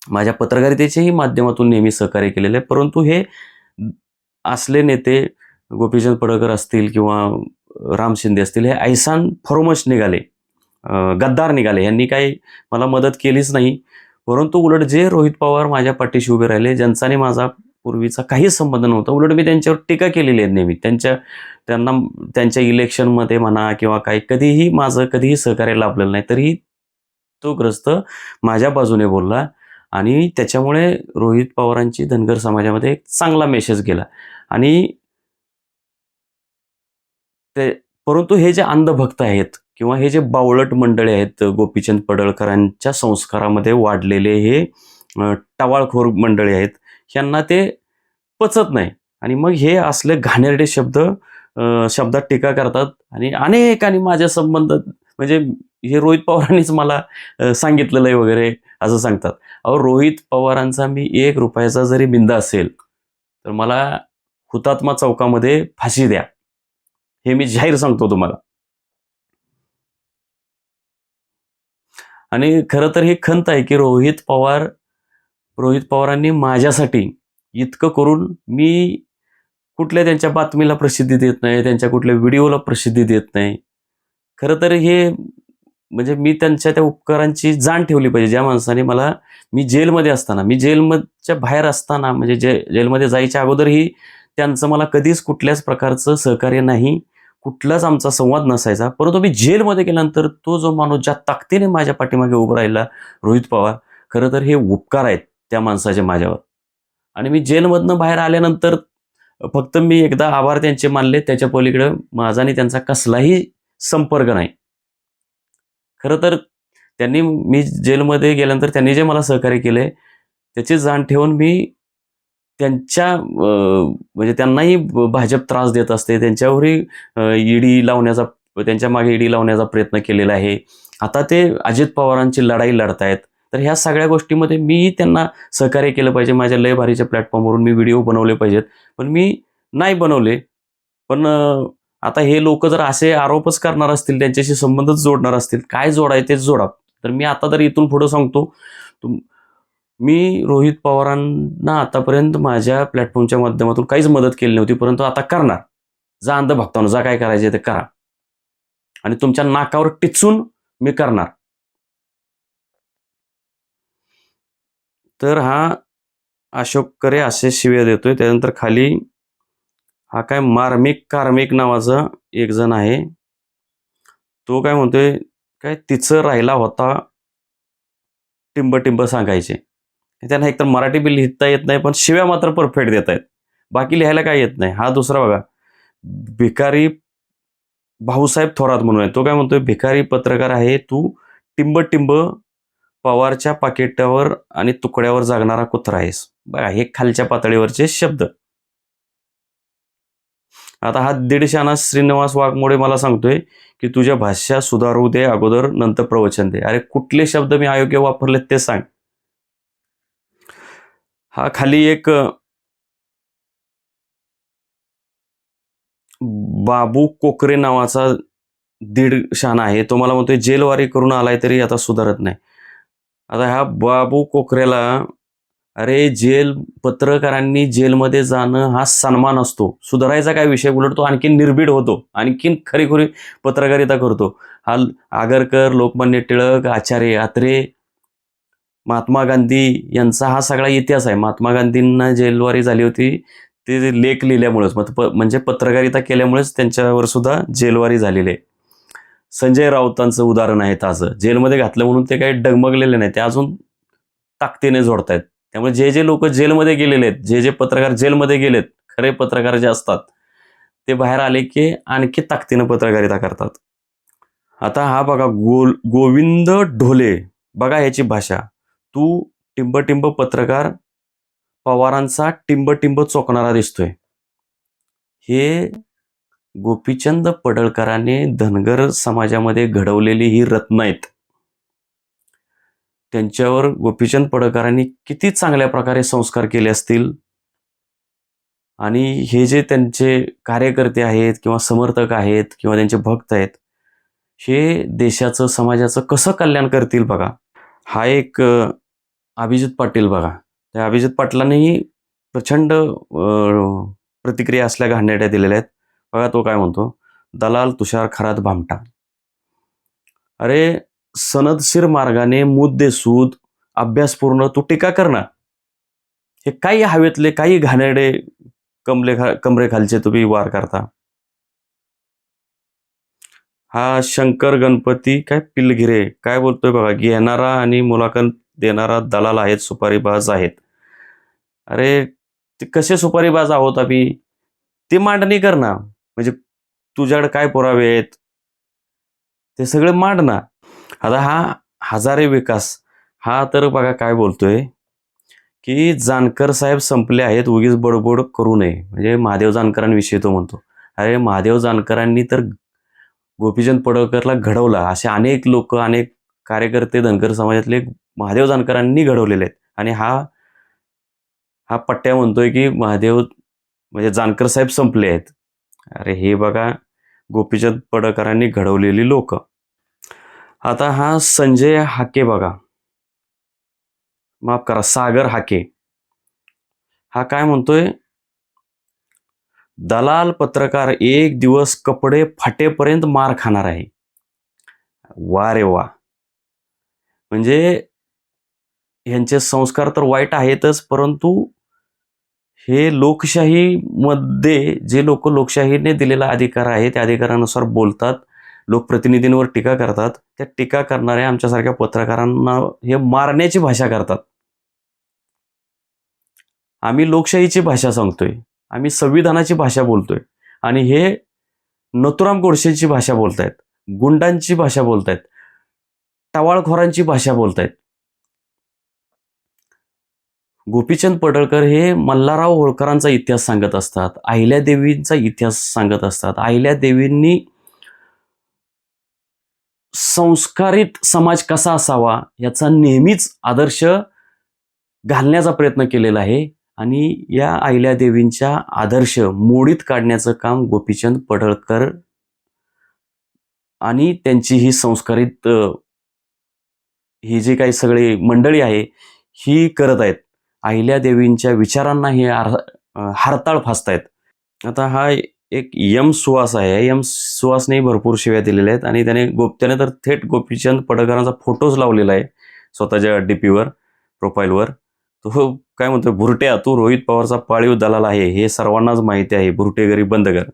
माझ्या पत्रकारितेच्याही माध्यमातून नेहमी सहकार्य केलेलं आहे. परंतु हे असले नेते गोपीचंद पडळकर असतील किंवा राम शिंदे असतील, हे ऐसान फरोमश निघाले, गद्दार निघाले. यांनी काही मला मदत केलीच नाही. परंतु उलट जे रोहित पवार माझ्या पाठीशी उभे राहिले, ज्यांचा आणि माझा पूर्वीचा काहीच संबंध नव्हता, उलट मी त्यांच्यावर टीका केलेली आहे नेहमी. त्यांच्या इलेक्शनमध्ये म्हणा किंवा काही कधीही सहकार्य लाभलेलं नाही, तरीही तो ग्रस्त माझ्या बाजूने बोलला आणि त्याच्यामुळे रोहित पवारांची धनगर समाजामध्ये एक चांगला मेसेज गेला. आणि परंतु हे जे अंधभक्त आहेत किंवा हे जे बावळट मंडळी आहेत, गोपीचंद पडळकरांच्या संस्कारामध्ये वाढलेले हे टवाळखोर मंडळी आहेत, ह्यांना ते पचत नाही. आणि मग हे असले घाणेरडे शब्दात टीका करतात. आणि अनेकांनी माझ्या संबंधात, म्हणजे हे रोहित पवारांनीच मला सांगितलेलं आहे वगैरे असं सांगतात. अहो, रोहित पवारांचा मी 1 रुपयाचा जरी बिंदा असेल तर मला हुतात्मा चौकामध्ये फाशी द्या, हे मी जाहीर सांगतो तुम्हाला. आणि खरं तर ही खंत आहे की रोहित पवारांनी माझ्यासाठी इतकं करून मी कुठल्या त्यांच्या बातमीला प्रसिद्धी देत नाही, त्यांच्या कुठल्या व्हिडिओला प्रसिद्धी देत नाही. खरं तर हे म्हणजे मी त्यांच्या त्या उपकारांची जाण ठेवली पाहिजे. ज्या माणसाने मी जेलमध्ये असताना, मी जेलच्या बाहेर असताना, म्हणजे जेलमध्ये जायच्या अगोदरही त्यांचं मला कधीच कुठल्याच प्रकारचं सहकार्य नाही, कुठलाच आमचा संवाद नसायचा. परंतु मी जेलमध्ये गेल्यानंतर तो जो माणूस ज्या ताकदीने माझ्या पाठीमागे उभा राहिला, रोहित पवार, खरं तर हे उपकार आहेत त्या माणसाचे माझ्यावर. आणि मी जेलमधनं बाहेर आल्यानंतर फक्त मी एकदा आभार त्यांचे मानले, त्याच्या पलीकडे माझा आणि त्यांचा कसलाही संपर्क नाही. खरं तर मी जेलमध्ये गेल्यानंतर त्यांनी जे मला सहकार्य केले त्याची जाण ठेवून मी म्हणजे त्यांनाही भाजप त्रास देत असते, त्यांच्यावरही त्यांच्या मागे ईडी लावण्याचा प्रयत्न केलेला आहे. आता ते अजित पवारांची लढाई लढतायत. तर ह्या सगळ्या गोष्टीमध्ये मी त्यांना सहकार्य केलं पाहिजे. माझ्या लय भारीच्या प्लॅटफॉर्मवरून मी व्हिडिओ बनवले पाहिजेत, पण मी नाही बनवले. पण आता हे लोक जर असे आरोपच करणार असतील, त्यांच्याशी संबंधच जोडणार असतील, काय जोडाय तेच जोडा. तर मी आता तर इथून पुढे सांगतो, मी रोहित पवारांना आतापर्यंत माझ्या प्लॅटफॉर्मच्या माध्यमातून काहीच मदत केली नव्हती, परंतु आता करणार. जा अंधभक्तांनो, जा काय करायचे ते करा, आणि तुमच्या नाकावर टिचून मी करणार. तर हा अशोक करे असे शिव्या देतोय. त्यानंतर खाली हा काय कार्मिक नावाचा एक जण आहे, तो काय म्हणतोय, काय तिचं राहिला होता टिंब सांगायचे. त्यांना एकतर मराठी बी लिहिता येत नाही, पण शिव्या मात्र परफेक्ट देत आहेत. बाकी लिहायला काय येत नाही. हा दुसरा बघा, भिकारी भाऊसाहेब थोरात म्हणून आहे. तो काय म्हणतोय, भिकारी पत्रकार आहे तू, टिंब पवारच्या पाकिटावर आणि तुकड्यावर जागणारा कुत्रा आहेस. बघा, हे खालच्या पातळीवरचे शब्द. आता हा दीडशाना श्रीनिवास वाघमोडे मला सांगतोय की तुझ्या भाषा सुधारू दे अगोदर, नंतर प्रवचन दे. अरे, कुठले शब्द मी अयोग्य वापरलेत ते सांग. हा खाली एक बाबू कोकरे नावाचा दीडशाना आहे, तो मला म्हणतोय जेलवारी करून आलाय तरी आता सुधारत नाही. आता ह्या बाबू कोकरेला, अरे, पत्रकारांनी जेलमध्ये जाणं हा सन्मान असतो, सुधारायचा काय विषय. उलट तो आणखीन निर्भीड होतो, आणखीन खरीखुरी पत्रकारिता करतो. हा आगरकर, लोकमान्य टिळक, आचार्य अत्रे, महात्मा गांधी यांचा हा सगळा इतिहास आहे. महात्मा गांधींना जेलवारी झाली होती, ते लेख लिहिल्यामुळेच, म्हणजे पत्रकारिता केल्यामुळेच त्यांच्यावर सुद्धा जेलवारी झालेली आहे. संजय राऊतांचं उदाहरण आहे ताजं. जेलमध्ये घातलं म्हणून ते काही डगमगलेले नाही, ते अजून ताकदीने जोडतायत. त्यामुळे जे लोक जेलमध्ये गेलेले आहेत, जे पत्रकार जेलमध्ये गेलेत, खरे पत्रकार जे असतात, ते बाहेर आले की आणखी ताकदीनं पत्रकारिता करतात. आता हा बघा गोविंद ढोले, बघा ह्याची भाषा. तू टिंब पत्रकार, पवारांचा टिंब चोकणारा दिसतोय. हे गोपीचंद पडळकरांनी धनगर समाजामध्ये घडवलेली ही रत्न आहेत. त्यांच्यावर गोपीचंद पडळकरांनी किती चांगल्या प्रकारे संस्कार केले असतील, आणि हे जे त्यांचे कार्यकर्ते आहेत किंवा समर्थक आहेत किंवा त्यांचे भक्त आहेत, हे देशाचं समाजाचं कसं कल्याण करतील बघा. हा एक अभिजित पाटील बघा, त्या अभिजित पाटलांनीही प्रचंड प्रतिक्रिया असल्या घाणेरड्या दिलेल्या आहेत. बघा तो काय म्हणतो, दलाल तुषार खरात भामटा. अरे सनदशीर मार्गाने मुद्देसूद अभ्यासपूर्ण तू टीका कर ना. हे काही हवेतले काही घाणेरडे कमरेखालचे तुम्ही वार करता. हा शंकर गणपती काय पिलघिरे काय बोलतोय बघा, घेणारा आणि मुलाखत देणारा दलाल आहेत, सुपारीबाज आहेत. अरे ते कसे सुपारीबाज आहोत आम्ही, ते मांडणी कर ना. म्हणजे तुझ्याकडे काय पुरावे आहेत ते सगळे मांड ना. आता हा हजारे विकास हा तर बघा काय बोलतोय की जानकर साहेब संपले आहेत, उगीच बडबड करू नये. म्हणजे महादेव जानकरांविषयी तो म्हणतो. अरे महादेव जानकरांनी तर गोपीचंद पडळकरला घडवला. असे अनेक लोक, अनेक कार्यकर्ते धनगर समाजातले महादेव जानकरांनी घडवलेले आहेत. आणि हा पट्ट्या म्हणतोय की महादेव म्हणजे जानकर साहेब संपले आहेत. अरे हे बघा गोपीचंद पडळकरांनी घडवलेली लोक. आता हा संजय हाके बघा, माफ करा सागर हाके, हा काय म्हणतोय, दलाल पत्रकार एक दिवस कपडे फाटेपर्यंत मार खाणार आहे. वा रे वा. म्हणजे ह्यांचे संस्कार तर वाईट आहेतच, परंतु हे लोकशाहीमध्ये जे लोक लोकशाहीने दिलेला अधिकार आहे त्या अधिकारानुसार बोलतात, लोकप्रतिनिधींवर टीका करतात, त्या टीका करणाऱ्या आमच्यासारख्या पत्रकारांना हे मारण्याची भाषा करतात. आम्ही लोकशाहीची भाषा सांगतोय, आम्ही संविधानाची भाषा बोलतोय, आणि हे नथुराम गोडसेची भाषा बोलतायत, गुंडांची भाषा बोलतायत, टवाळखोरांची भाषा बोलतायत. गोपीचंद पडळकर हे मल्हारराव होळकरांचा इतिहास सांगत असतात, अहिल्यादेवींचा इतिहास सांगत असतात. अहिल्यादेवींनी संस्कारित समाज कसा असावा याचा नेहमीच आदर्श घालण्याचा प्रयत्न केलेला आहे, आणि या अहिल्यादेवींच्या आदर्श मोडीत काढण्याचं काम गोपीचंद पडळकर आणि त्यांची ही संस्कारित ही जी काही सगळी मंडळी आहे ही करत आहेत. अहिल्यादेवींच्या विचारांना हे हरताळ फासतायत. आता हा एक यम सुहास आहे, यम सुहासने भरपूर शिव्या दिलेल्या आहेत, आणि त्याने तर थेट गोपीचंद पडळकरांचा फोटोच लावलेला आहे स्वतःच्या डीपीवर, प्रोफाईलवर. तो काय म्हणतो, भुरट्या तू रोहित पवारचा पाळीव दलाल आहे हे सर्वांनाच माहिती आहे, भुरटेगरी बंद कर.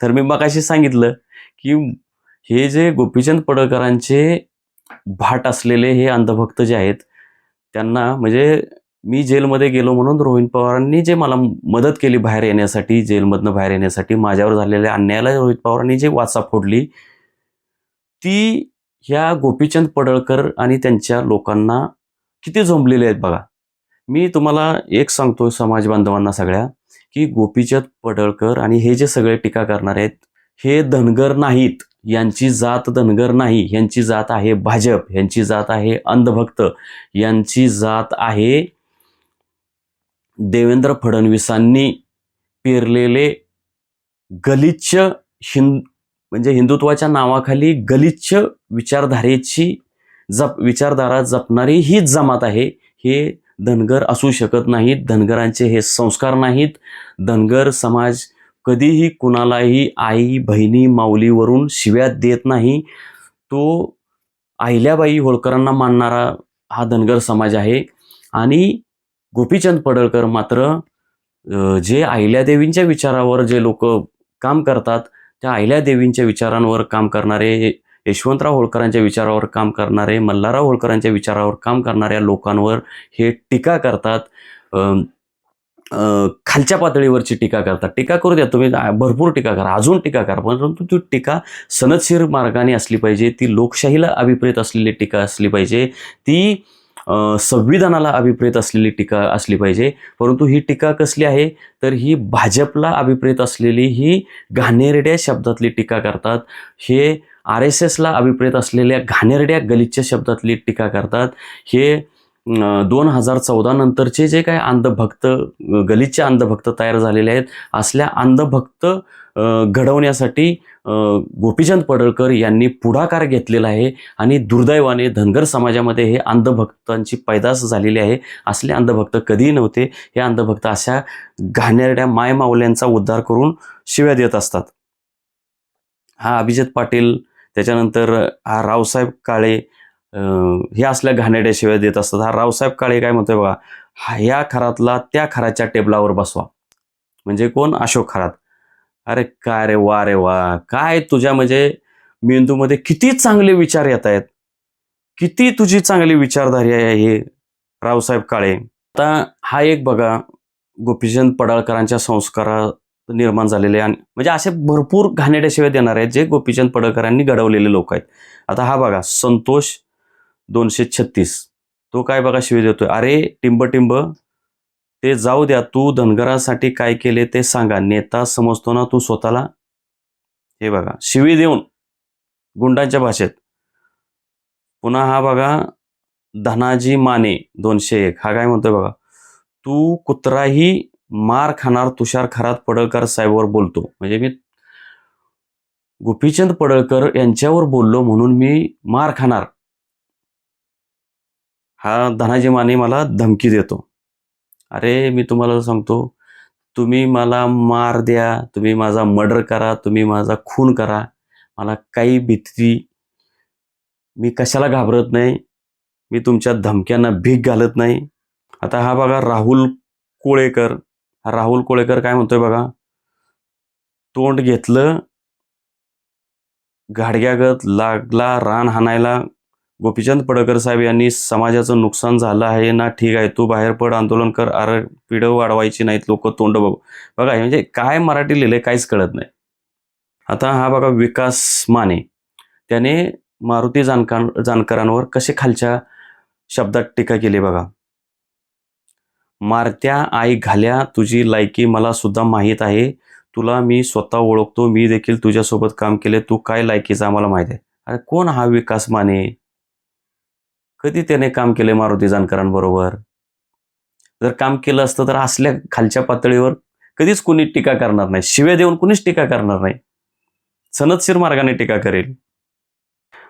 तर मी मगाशी सांगितलं की हे जे गोपीचंद पडळकरांचे भाट असलेले हे अंधभक्त जे आहेत, त्यांना म्हणजे मी जेलमध्ये गेलो म्हणून रोहित पवारांनी जे मला मदत केली बाहेर येण्यासाठी, जेलमधनं बाहेर येण्यासाठी, माझ्यावर झालेल्या अन्यायाला रोहित पवारांनी जे वाचा फोडली, ती ह्या गोपीचंद पडळकर आणि त्यांच्या लोकांना किती झोंबलेले आहेत बघा. मी तुम्हाला एक सांगतो समाज बांधवांना सगळ्या, की गोपीचंद पडळकर आणि हे जे सगळे टीका करणार आहेत हे धनगर नाहीत, यांची जात धनगर नाही, यांची जात आहे भाजप, यांची जात आहे अंधभक्त, यांची जात आहे देवेंद्र फडणवीसांनी पेरलेले गलिच्छ म्हणजे हिंदुत्वाच्या नावाखाली गलिच्छ विचारधारा जपणारी ही जमात आहे. हे धनगर असू शकत नाहीत, धनगरांचे हे संस्कार नाहीत. धनगर समाज कधीही कुणालाही आई बहिणी माऊलीवरून शिव्या देत नाही. तो अहिल्याबाई होळकरांना मानणारा हा धनगर समाज आहे. आणि गोपीचंद पडळकर मात्र जे अहिल्यादेवींच्या विचारावर जे लोक काम करतात, त्या अहिल्यादेवींच्या विचारांवर काम करणारे, यशवंतराव होळकरांच्या विचारावर काम करणारे, मल्हारराव होळकरांच्या विचारावर काम करणाऱ्या लोकांवर हे टीका करतात. खालच्या पातळीवरची टीका करतात. टीका करू द्या तुम्ही, भरपूर टीका करा, अजून टीका करा, परंतु ती टीका सनदशीर मार्गाने असली पाहिजे, ती लोकशाहीला अभिप्रेत असलेली टीका असली पाहिजे, ती संविधानाला अभिप्रेत असलेली टीका असली पाहिजे. परंतु ही टीका कसली आहे, तर ही भाजपला अभिप्रेत असलेली ही घाणेरड्या शब्दातली टीका करतात. हे RSSला अभिप्रेत असलेल्या घाणेरड्या गलिच्छ शब्दातली टीका करतात. हे 2014 नंतरचे जे काही अंधभक्त, गलिच्छ अंधभक्त तयार झालेले आहेत, असल्या अंधभक्त घडवण्यासाठी गोपीचंद पडळकर यांनी पुढाकार घेतलेला आहे. आणि दुर्दैवाने धनगर समाजामध्ये हे अंधभक्तांची पैदास झालेली आहे. असले अंधभक्त कधीही नव्हते. हे अंधभक्त अशा घाणेरड्या मायमाऊल्यांचा उद्धार करून शिव्या देत असतात. हा अभिजित पाटील, त्याच्यानंतर हा रावसाहेब काळे, हे असल्या घाणेरड्या शिव्या देत असतात. हा रावसाहेब काळे काय म्हणतोय बघा, ह्या खरातला त्या खराच्या टेबलावर बसवा. म्हणजे कोण? अशोक खरात. अरे काय रे वा रे वा, काय तुझ्या म्हणजे मेंदूमध्ये किती चांगले विचार येत आहेत, किती तुझी चांगली विचारधारी आहे हे रावसाहेब काळे. आता हा एक बघा, गोपीचंद पडळकरांच्या संस्कारात निर्माण झालेले, आणि म्हणजे असे भरपूर घाणेरड्या शिव्या देणार आहेत जे गोपीचंद पडळकरांनी घडवलेले लोक आहेत. आता हा बघा, संतोष 236, तो काय बघा शिवी देतोय, अरे टिंब टिंब ते जाऊ द्या, तू धनगरासाठी काय केले ते सांगा, नेता समजतो ना तू स्वतःला. हे बघा, शिवी देऊन गुंडांच्या भाषेत. पुन्हा हा बघा, धनाजी माने 201, हा काय म्हणतोय बघा, तू कुत्राही मार खाणार तुषार खरात पडळकर साहेबवर बोलतो. म्हणजे मी गोपीचंद पडळकर यांच्यावर बोललो म्हणून मी मार खाणार, हा धनाजी माने मला धमकी देतो. अरे मी तुम्हाला सांगतो, तुम्ही मला मार द्या, तुम्ही माझा मर्डर करा, तुम्ही माझा खून करा, मला काही भीती, मी कशाला घाबरत नाही, मी तुमच्या धमक्यांना भीक घालत नाही. आता हा बघा, राहुल कोळेकर, हा राहुल कोळेकर काय म्हणतोय बघा, तोंड घेतलं गाडग्यागत लागला रान हाणायला, गोपीचंद पडळकर साहेब यांनी समाजाचं नुकसान झालं आहे ना, ठीक आहे, तू बाहेर पड, आंदोलन कर, अरे पिढं वाढवायची नाहीत लोक, तोंड बघू. बघा म्हणजे काय मराठी लिहिलंय काहीच कळत नाही. आता हा बघा, विकास माने, त्याने मारुती जानकरांवर कसे खालच्या शब्दात टीका केली बघा. मारत्या आई घाल्या, तुझी लायकी मला सुद्धा माहीत आहे, तुला मी स्वतः ओळखतो, मी देखील तुझ्यासोबत काम केले, तू काय लायकीचा आम्हाला माहीत आहे. अरे कोण हा विकास माने? कधी त्याने काम केले मारुती जानकरांबरोबर? जर काम केलं असतं तर असल्या खालच्या पातळीवर कधीच कोणी टीका करणार नाही, शिव्या देऊन कोणीच टीका करणार नाही, सनदशीर मार्गाने टीका करेल.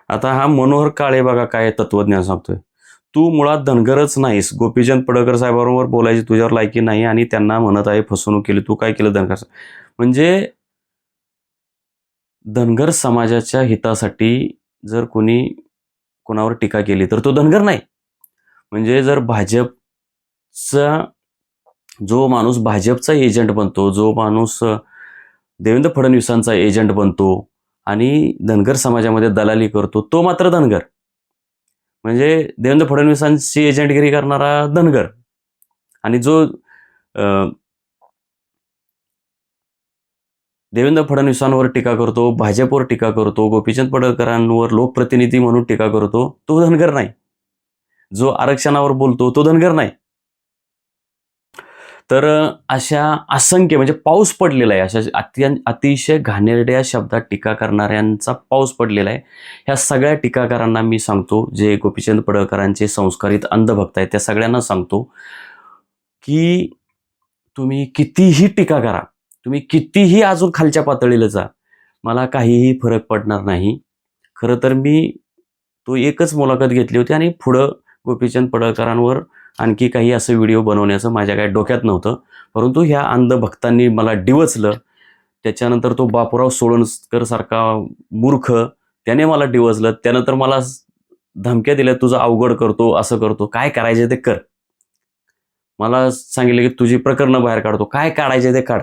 आता हा मनोहर काळे बघा काय तत्वज्ञान सांगतोय, तू मुळात धनगरच नाहीस, गोपीचंद पडळकर साहेबांबरोबर बोलायची तुझ्यावर लायकी नाही आणि त्यांना म्हणत आहे फसवणूक केली, तू काय केलं धनगर? म्हणजे धनगर समाजाच्या हितासाठी जर कोणावर टीका केली तर तो धनगर नाही. म्हणजे जर भाजपचा जो माणूस भाजपचा एजंट बनतो, जो माणूस देवेंद्र फडणवीसांचा एजंट बनतो आणि धनगर समाजामध्ये दलाली करतो, तो मात्र धनगर. म्हणजे देवेंद्र फडणवीसांची एजंटगिरी करणारा धनगर, आणि जो देवेंद्र फडणवीसांवर टीका करतो, भाजपवर टीका करतो, गोपीचंद पडळकरांवर लोकप्रतिनिधी म्हणून टीका करतो, तो धनगर नाही. जो आरक्षणावर बोलतो तो धनगर नाही. तर अशा असंख्य म्हणजे पाऊस पडलेला आहे, अशा अतिशय घाणेरड्या शब्दात टीका करणाऱ्यांचा पाऊस पडलेला आहे. ह्या सगळ्या टीकाकारांना मी सांगतो, जे गोपीचंद पडळकरांचे संस्कारित अंधभक्त आहेत, त्या सगळ्यांना सांगतो की तुम्ही कितीही टीका करा, तुम्ही कितीही अजून खालच्या पातळीला जा, मला काहीही फरक पडणार नाही. खरं तर मी तो एकच मुलाखत घेतली होती आणि पुढं गोपीचंद पडळकरांवर आणखी काही असं व्हिडिओ बनवण्याचं माझ्या काही डोक्यात नव्हतं. परंतु ह्या अंधभक्तांनी मला डिवचलं. त्याच्यानंतर तो बापूराव सोळणकर सारखा मूर्ख, त्याने मला डिवचलं. त्यानंतर मला धमक्या दिल्या, तुझं अवघड करतो, असं करतो, काय करायचे ते कर. मला सांगितलं की तुझी प्रकरणं बाहेर काढतो, काय काढायचे ते काढ,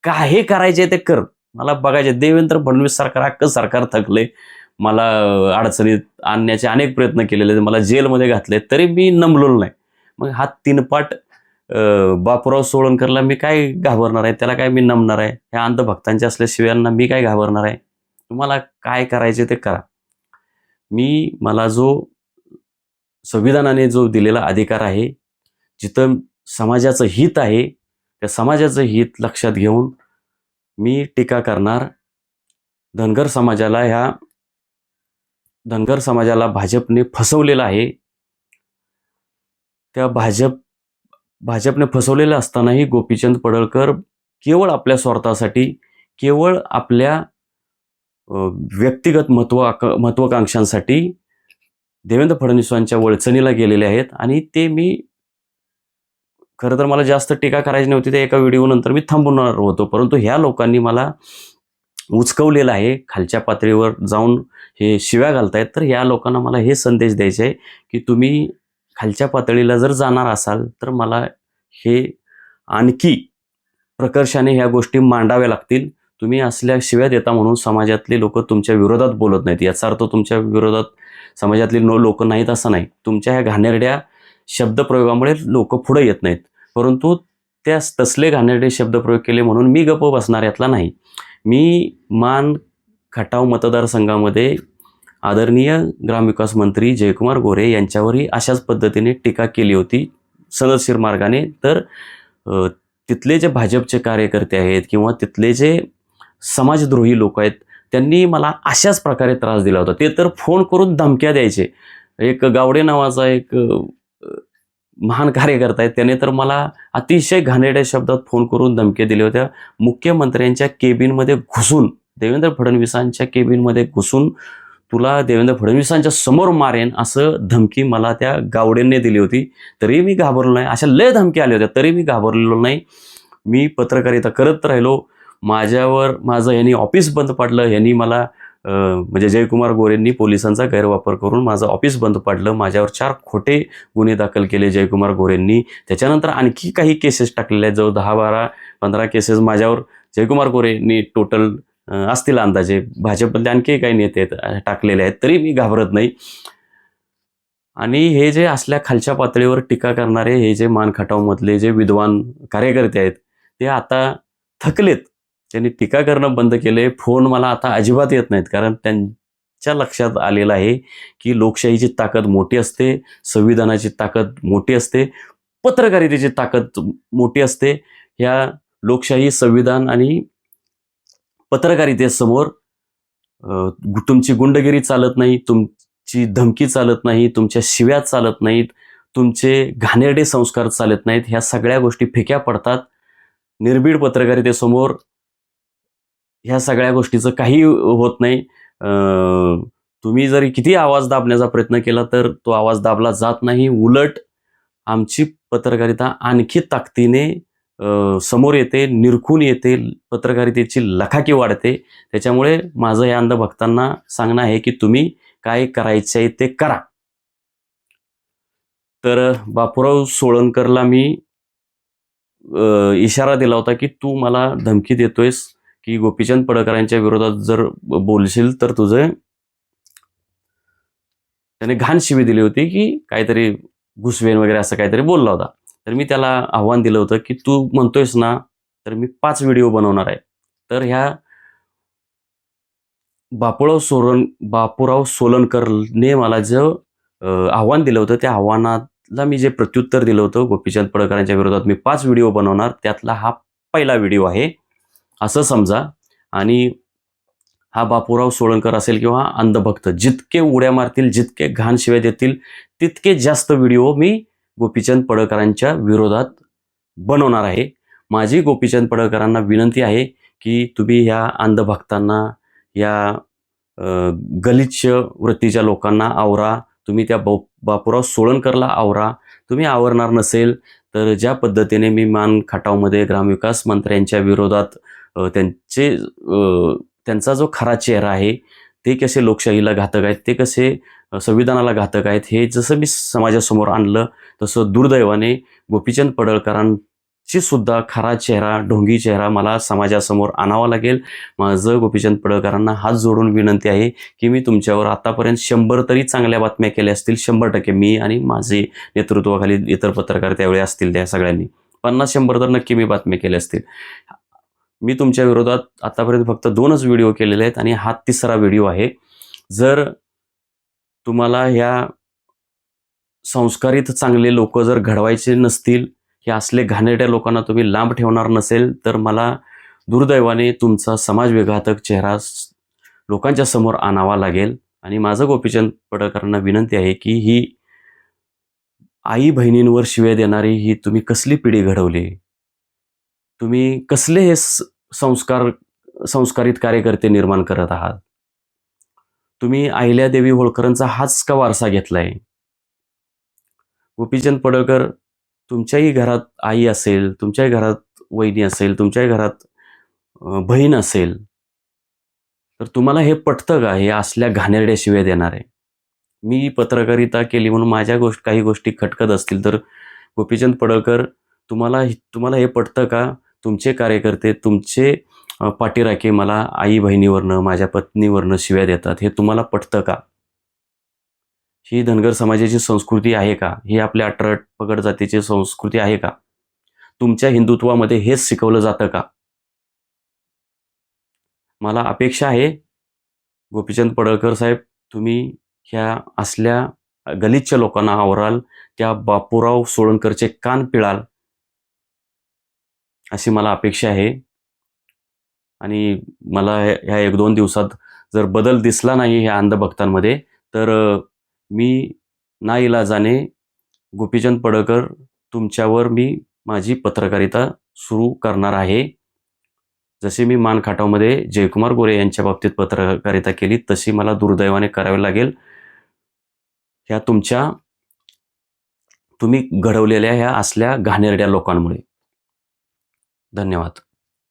काही करायचे ते कर, मला बघायचे. देवेंद्र फडणवीस सरकार, अख्खं सरकार थकले, मला अडचणीत आणण्याचे अनेक प्रयत्न केलेले, मला जेलमध्ये घातले, तरी मी नमलो नाही. मग हा तीनपाट बापूराव सोळंकरला मी काय घाबरणार आहे, त्याला काय मी नमणार आहे, ह्या अंधभक्तांच्या असल्या शिव्यांना मी काय घाबरणार आहे. तुम्हाला काय करायचे ते करा. मला जो संविधानाने जो दिलेला अधिकार आहे, जिथं समाजाचं हित आहे, त्या समाजाचं हित लक्षात घेऊन मी टीका करणार. धनगर समाजाला भाजपने फसवलेलं आहे. त्या भाजपने फसवलेलं असतानाही गोपीचंद पडळकर केवळ आपल्या स्वार्थासाठी, केवळ आपल्या व्यक्तिगत महत्वाकांक्षांसाठी देवेंद्र फडणवीसांच्या वळचणीला गेलेले आहेत. आणि ते मी खरं तर मला जास्त टीका करायची नव्हती, त्या एका व्हिडिओ नंतर मी थांबवणार होतो, परंतु ह्या लोकांनी मला उचकवलेलं आहे. खालच्या पातळीवर जाऊन हे शिव्या घालतायत. तर ह्या लोकांना मला हे संदेश द्यायचे आहे की तुम्ही खालच्या पातळीला जर जाणार असाल तर मला हे आणखी प्रकर्षाने ह्या गोष्टी मांडाव्या लागतील. तुम्ही असल्या शिव्या देता म्हणून समाजातले लोक तुमच्या विरोधात बोलत नाहीत, याचा अर्थ तुमच्या विरोधात समाजातले लोक नाहीत असं नाही. तुमच्या ह्या घाणेरड्या शब्दप्रयोगामुळे लोक पुढे येत नाहीत, परंतु त्या तसले घाणेरडे शब्दप्रयोग केले म्हणून मी गप्प बसणार यातला नाही. मी मान खटाव मतदारसंघामध्ये आदरणीय ग्रामविकास मंत्री जयकुमार गोरे यांच्यावरही अशाच पद्धतीने टीका केली होती सनदशीर मार्गाने. तर तिथले जे भाजपचे कार्यकर्ते आहेत किंवा तिथले जे समाजद्रोही लोक आहेत त्यांनी मला अशाच प्रकारे त्रास दिला होता. ते तर फोन करून धमक्या द्यायचे. एक गावडे नावाचा एक महान कार्यकर्ता आहे, त्याने तर मला अतिशय घाणेरड्या शब्दात फोन करून धमक्या दिल्या होत्या. मुख्यमंत्र्यांच्या केबिनमध्ये घुसून, देवेंद्र फडणवीसांच्या केबिनमध्ये घुसून तुला देवेंद्र फडणवीसांच्या समोर मारेन असं धमकी मला त्या गावडेंनी दिली होती. तरी मी घाबरलो नाही. अशा लय धमकी आल्या होत्या तरी मी घाबरलेलो नाही. मी पत्रकारिता करत राहिलो. माझं यांनी ऑफिस बंद पाडलं. यांनी मला म्हणजे जयकुमार गोरेंनी पोलिसांचा गैरवापर करून माझं ऑफिस बंद पाडलं. माझ्यावर 4 खोटे गुन्हे दाखल केले जयकुमार गोरेंनी. त्याच्यानंतर आणखी काही केसेस टाकलेल्या आहेत. जवळ 10, 12, 15 केसेस माझ्यावर जयकुमार गोरेंनी टोटल असतील अंदाजे. भाजपमधले आणखी काही नेते टाकलेले आहेत. तरी मी घाबरत नाही. आणि हे जे असल्या खालच्या पातळीवर टीका करणारे हे जे मानखटावमधले जे विद्वान कार्यकर्ते आहेत ते आता थकलेत. त्यांनी टीका करणं बंद केले. फोन मला आता अजिबात येत नाहीत, कारण त्यांच्या लक्षात आलेलं आहे की लोकशाहीची ताकद मोठी असते, संविधानाची ताकद मोठी असते, पत्रकारितेची ताकद मोठी असते. ह्या लोकशाही, संविधान आणि पत्रकारितेसमोर तुमची गुंडगिरी चालत नाही, तुमची धमकी चालत नाही, तुमच्या शिव्या चालत नाहीत, तुमचे घाणेरडे संस्कार चालत नाहीत. ह्या सगळ्या गोष्टी फिक्या पडतात. निर्भीड पत्रकारितेसमोर ह्या सगळ्या गोष्टीचं काही होत नाही. तुम्ही जरी किती आवाज दाबण्याचा प्रयत्न केला तर तो आवाज दाबला जात नाही. उलट आमची पत्रकारिता आणखी ताकदीने समोर येते, निरखून येते, पत्रकारितेची लखाकी वाढते. त्याच्यामुळे माझं या अंधभक्तांना सांगणं आहे की तुम्ही काय करायचं आहे ते करा. तर बापूराव सोळंकरला मी इशारा दिला होता की तू मला धमकी देतोयस की गोपीचंद पडळकरांच्या विरोधात जर बोलशील तर त्याने घाण शिवी दिली होती की काहीतरी घुसवेन वगैरे असं काहीतरी बोलला होता. तर मी त्याला आव्हान दिलं होतं की तू म्हणतोयस ना, तर मी 5 व्हिडिओ बनवणार आहे. तर ह्या बापूराव सोळंकरने मला जो आव्हान दिलं होतं त्या आव्हानाला मी जे प्रत्युत्तर दिलं होतं, गोपीचंद पडळकरांच्या विरोधात मी 5 व्हिडिओ बनवणार, त्यातला हा पहिला व्हिडिओ आहे असं समजा. आणि हा बापूराव सोळंकर असेल किंवा अंधभक्त जितके उड्या मारतील, जितके घाण शिव्या देतील, तितके जास्त व्हिडिओ मी गोपीचंद पडळकरांच्या विरोधात बनवणार आहे. माझी गोपीचंद पडळकरांना विनंती आहे की तुम्ही ह्या अंधभक्तांना, या गलिच्छ वृत्तीच्या लोकांना आवरा. तुम्ही त्या बापूराव सोळंकरला आवरा. तुम्ही आवरणार नसेल तर ज्या पद्धतीने मी मान खटावमध्ये ग्रामविकास मंत्र्यांच्या विरोधात त्यांचा जो खरा चेहरा आहे, ते कसे लोकशाहीला घातक आहेत, ते कसे संविधानाला घातक आहेत, हे जसं मी समाजासमोर आणलं तसं दुर्दैवाने गोपीचंद पडळकरांची सुद्धा खरा चेहरा, ढोंगी चेहरा मला समाजासमोर आणावा लागेल. माझं गोपीचंद पडळकरांना हात जोडून विनंती आहे की मी तुमच्यावर आतापर्यंत 100 तरी चांगल्या बातम्या केल्या असतील, 100% मी आणि माझे नेतृत्वाखाली इतर पत्रकार त्यावेळी असतील त्या सगळ्यांनी. 50-100 तर नक्की मी बातम्या केल्या असतील. मी तुमच्या विरोधात आतापर्यंत फक्त 2च व्हिडिओ केलेले आहेत आणि हा 3रा व्हिडिओ आहे. जर तुम्हाला ह्या संस्कारित चांगले लोक जर घडवायचे नसतील, हे असले घाणेरड्या लोकांना तुम्ही लांब ठेवणार नसेल, तर मला दुर्दैवाने तुमचा समाजविघातक चेहरा लोकांच्या समोर आणावा लागेल. आणि माझं गोपीचंद पडळकरांना विनंती आहे की ही आई बहिणींवर शिव्या देणारी ही तुम्ही कसली पिढी घडवली? तुम्ही कसले हे संस्कारित कार्यकर्ते निर्माण करत आहात? तुम्ही अहिल्यादेवी होळकरांचा हाच का वारसा घेतलाय? गोपीचंद पडळकर, तुमच्याही घरात आई असेल, तुमच्याही घरात वहिनी असेल, तुमच्याही घरात बहीण असेल, तर तुम्हाला हे पटतं का, हे असल्या घाणेरड्या शिव्या देणार आहे? मी पत्रकारिता केली म्हणून माझ्या काही गोष्टी खटकत असतील, तर गोपीचंद पडळकर, तुम्हाला हे पटतं का? तुमचे कार्यकर्ते, तुमचे पाठीराखे मला आई बहिणीवरनं, माझ्या पत्नीवरनं शिव्या देतात, हे तुम्हाला पटतं का? ही धनगर समाजाची संस्कृती आहे का? ही आपल्या अठरा पगड जातीची संस्कृती आहे का? तुमच्या हिंदुत्वामध्ये हेच शिकवलं जातं का? मला अपेक्षा आहे, गोपीचंद पडळकर साहेब, तुम्ही ह्या असल्या गलिच्छ लोकांना आवराल, त्या बापूराव सोळणकरचे कान पिळाल, अशी मला अपेक्षा आहे. आणि मला ह्या 1-2 दिवसात जर बदल दिसला नाही ह्या अंधभक्तांमध्ये, तर मी नाईलाजाने गोपीचंद पडळकर तुमच्यावर मी माझी पत्रकारिता सुरू करणार आहे. जशी मी मानखाटावमध्ये जयकुमार गोरे यांच्या बाबतीत पत्रकारिता केली, तशी मला दुर्दैवाने करावी लागेल ह्या तुम्ही घडवलेल्या ह्या असल्या घाणेरड्या लोकांमुळे. धन्यवाद.